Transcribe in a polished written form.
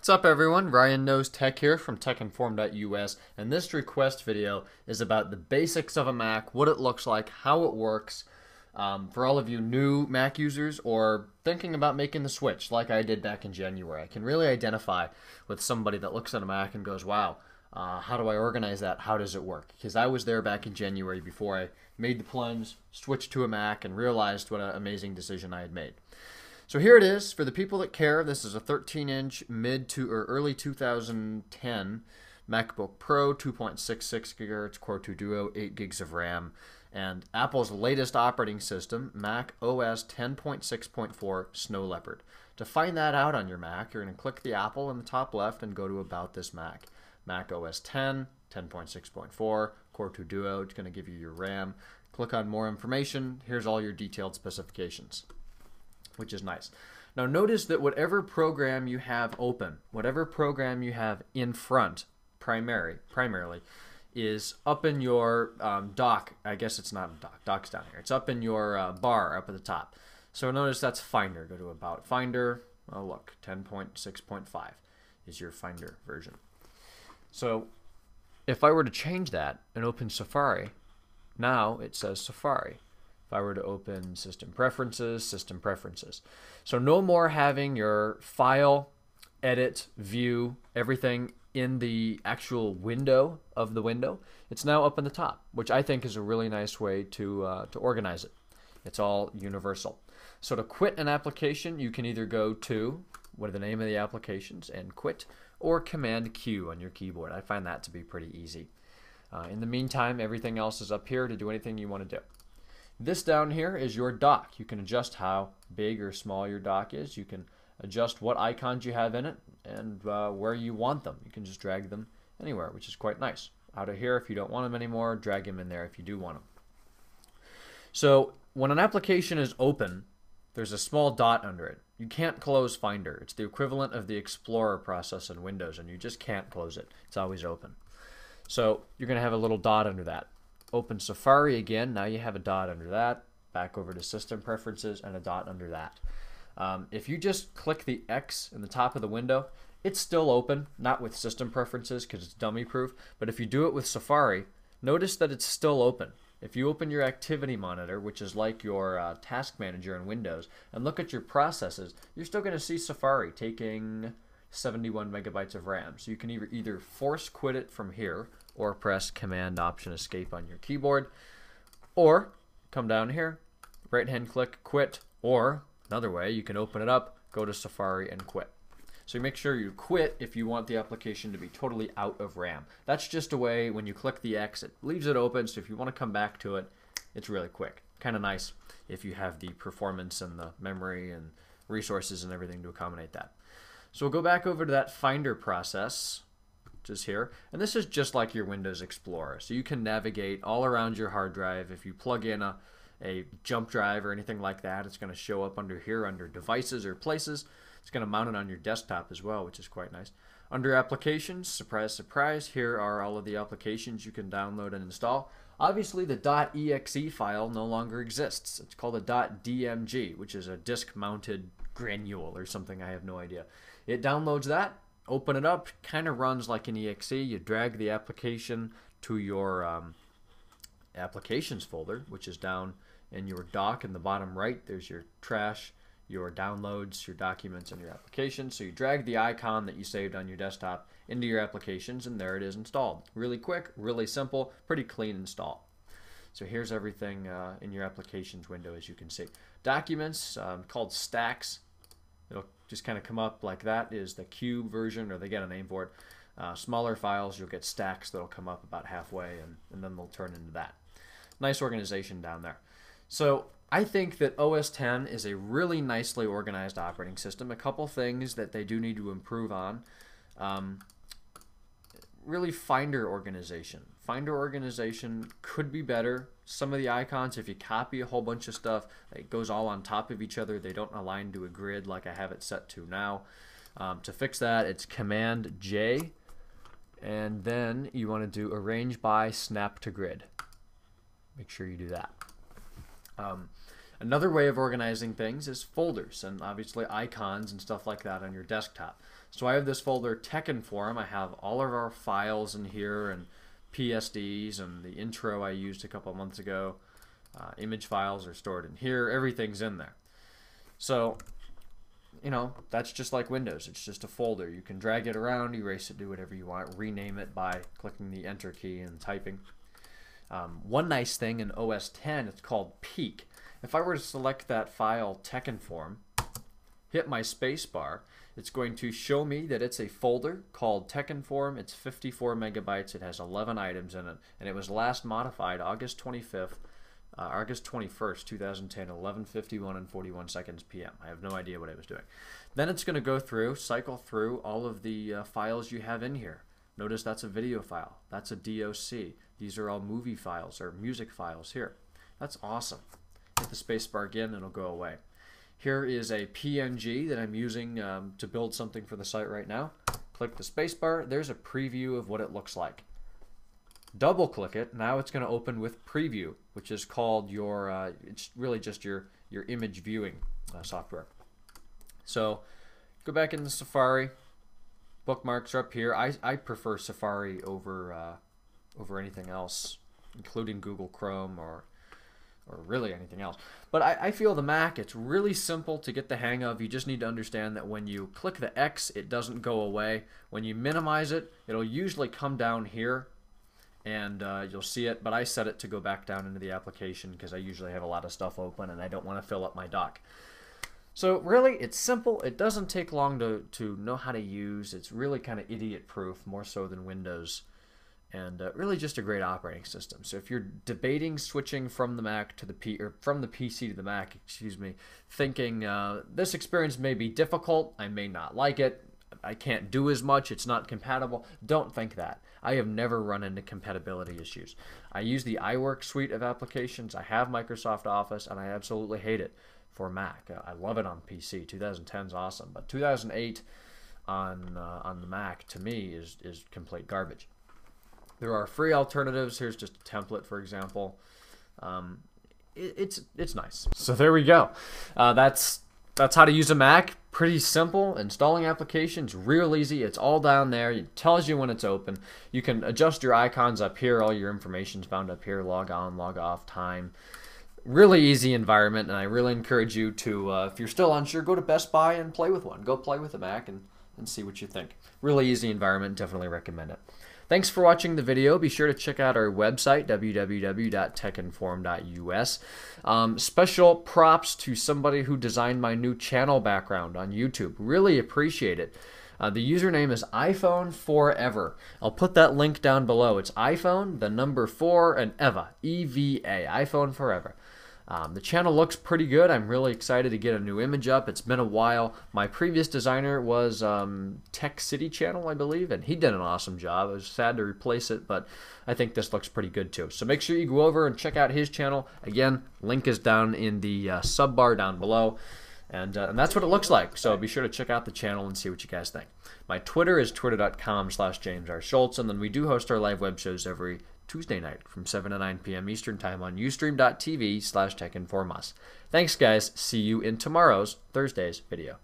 What's up everyone, Ryan Knows Tech here from techinform.us, and this request video is about the basics of a Mac, what it looks like, how it works, for all of you new Mac users or thinking about making the switch like I did back in January. I can really identify with somebody that looks at a Mac and goes, wow, how do I organize that? How does it work? Because I was there back in January before I made the plunge, switched to a Mac, and realized what an amazing decision I had made. So here it is for the people that care. This is a 13-inch mid to or early 2010 MacBook Pro, 2.66 gigahertz Core 2 Duo, 8 gigs of RAM, and Apple's latest operating system, Mac OS 10.6.4 Snow Leopard. To find that out on your Mac, you're going to click the apple in the top left and go to About This Mac. Mac OS 10, 10.6.4, Core 2 Duo. It's going to give you your RAM. Click on More Information. Here's all your detailed specifications, which is nice. Now notice that whatever program you have open, whatever program you have in front, primarily, is up in your dock. I guess it's not a dock. Dock's down here. It's up in your bar up at the top. So notice that's Finder. Go to About Finder. Oh look, 10.6.5 is your Finder version. So if I were to change that and open Safari, now it says Safari. If I were to open System Preferences. So no more having your File, Edit, View, everything in the actual window of the window. It's now up in the top, which I think is a really nice way to organize it. It's all universal. So to quit an application, you can either go to what are the name of the applications and quit, or Command Q on your keyboard. I find that to be pretty easy. In the meantime, everything else is up here to do anything you want to do. This down here is your dock. You can adjust how big or small your dock is. You can adjust what icons you have in it and where you want them. You can just drag them anywhere, which is quite nice. Out of here if you don't want them anymore, drag them in there if you do want them. So when an application is open, there's a small dot under it. You can't close Finder. It's the equivalent of the Explorer process in Windows, and you just can't close it. It's always open. So you're going to have a little dot under that. Open Safari again. Now you have a dot under that. Back over to System Preferences and a dot under that. If you just click the X in the top of the window, it's still open, not with System Preferences because it's dummy proof, but if you do it with Safari, notice that it's still open. If you open your Activity Monitor, which is like your Task Manager in Windows, and look at your processes, you're still going to see Safari taking 71 megabytes of RAM. So you can either force quit it from here, or press Command Option Escape on your keyboard, or come down here, right hand click quit, or another way you can open it up, go to Safari and quit. So make sure you quit if you want the application to be totally out of RAM. That's just a way when you click the X, it leaves it open, so if you want to come back to it, it's really quick. Kind of nice if you have the performance and the memory and resources and everything to accommodate that. So we'll go back over to that Finder process, which is here, and this is just like your Windows Explorer. So you can navigate all around your hard drive. If you plug in a jump drive or anything like that, it's going to show up under here under Devices or Places. It's going to mount it on your desktop as well, which is quite nice. Under Applications, surprise, surprise, here are all of the applications you can download and install. Obviously, the .exe file no longer exists. It's called a .dmg, which is a disk-mounted granule or something. I have no idea. It downloads that, open it up, kind of runs like an exe. You drag the application to your Applications folder, which is down in your dock in the bottom right. There's your trash, your downloads, your documents, and your applications. So you drag the icon that you saved on your desktop into your applications, and there it is installed. Really quick, really simple, pretty clean install. So here's everything in your applications window, as you can see. Documents called stacks. It'll just kind of come up like that is the cube version, or they get a name for it. Smaller files, you'll get stacks that'll come up about halfway, and then they'll turn into that. Nice organization down there. So I think that OS X is a really nicely organized operating system. A couple things that they do need to improve on. Really Finder organization. Finder organization could be better. Some of the icons, if you copy a whole bunch of stuff, it goes all on top of each other. They don't align to a grid like I have it set to now. To fix that, it's Command J, and then you want to do Arrange by Snap to Grid. Make sure you do that. Another way of organizing things is folders and obviously icons and stuff like that on your desktop. So I have this folder Tech-Inform. I have all of our files in here and PSDs and the intro I used a couple of months ago. Image files are stored in here. Everything's in there. So, you know, that's just like Windows. It's just a folder. You can drag it around, erase it, do whatever you want, rename it by clicking the Enter key and typing. One nice thing in OS X, it's called Peek. If I were to select that file Tech-Inform, hit my space bar, it's going to show me that it's a folder called Tech-Inform. It's 54 megabytes. It has 11 items in it, and it was last modified August 21st, 2010, 11:51 and 41 seconds p.m. I have no idea what I was doing. Then it's going to go through, cycle through all of the files you have in here. Notice that's a video file. That's a DOC. These are all movie files or music files here. That's awesome. Hit the spacebar again, and it'll go away. Here is a PNG that I'm using to build something for the site right now. Click the spacebar. There's a preview of what it looks like. Double click it. Now it's going to open with Preview, which is called your, it's really just your image viewing software. So go back into Safari. Bookmarks are up here. I prefer Safari over anything else, including Google Chrome or really anything else. But I feel the Mac, it's really simple to get the hang of. You just need to understand that when you click the X, it doesn't go away. When you minimize it, it'll usually come down here, and you'll see it. But I set it to go back down into the application because I usually have a lot of stuff open and I don't want to fill up my dock. So really, it's simple. It doesn't take long to know how to use. It's really kind of idiot-proof, more so than Windows. And really just a great operating system. So if you're debating switching from the Mac to the from the PC to the Mac, excuse me, thinking this experience may be difficult, I may not like it, I can't do as much, it's not compatible, don't think that. I have never run into compatibility issues. I use the iWork suite of applications. I have Microsoft Office, and I absolutely hate it for Mac. I love it on PC. 2010 is awesome, but 2008 on the Mac to me is complete garbage. There are free alternatives. Here's just a template, for example. It's nice. So there we go. That's how to use a Mac. Pretty simple. Installing applications, real easy. It's all down there. It tells you when it's open. You can adjust your icons up here. All your information's found up here. Log on, log off, time. Really easy environment, and I really encourage you to, if you're still unsure, go to Best Buy and play with one. Go play with a Mac and see what you think. Really easy environment. Definitely recommend it. Thanks for watching the video. Be sure to check out our website, www.techinform.us. Special props to somebody who designed my new channel background on YouTube. Really appreciate it. The username is iPhone Forever. I'll put that link down below. It's iPhone, the number 4, and Eva, E-V-A, iPhone Forever. The channel looks pretty good. I'm really excited to get a new image up. It's been a while. My previous designer was Tech City Channel, I believe, and he did an awesome job. I was sad to replace it, but I think this looks pretty good too. So make sure you go over and check out his channel. Again, link is down in the sub bar down below. And that's what it looks like. So be sure to check out the channel and see what you guys think. My Twitter is twitter.com/JamesRSchultz, and then we do host our live web shows every Tuesday night from 7 to 9 p.m. Eastern Time on ustream.tv/TechInformUs. Thanks, guys. See you in tomorrow's Thursday's video.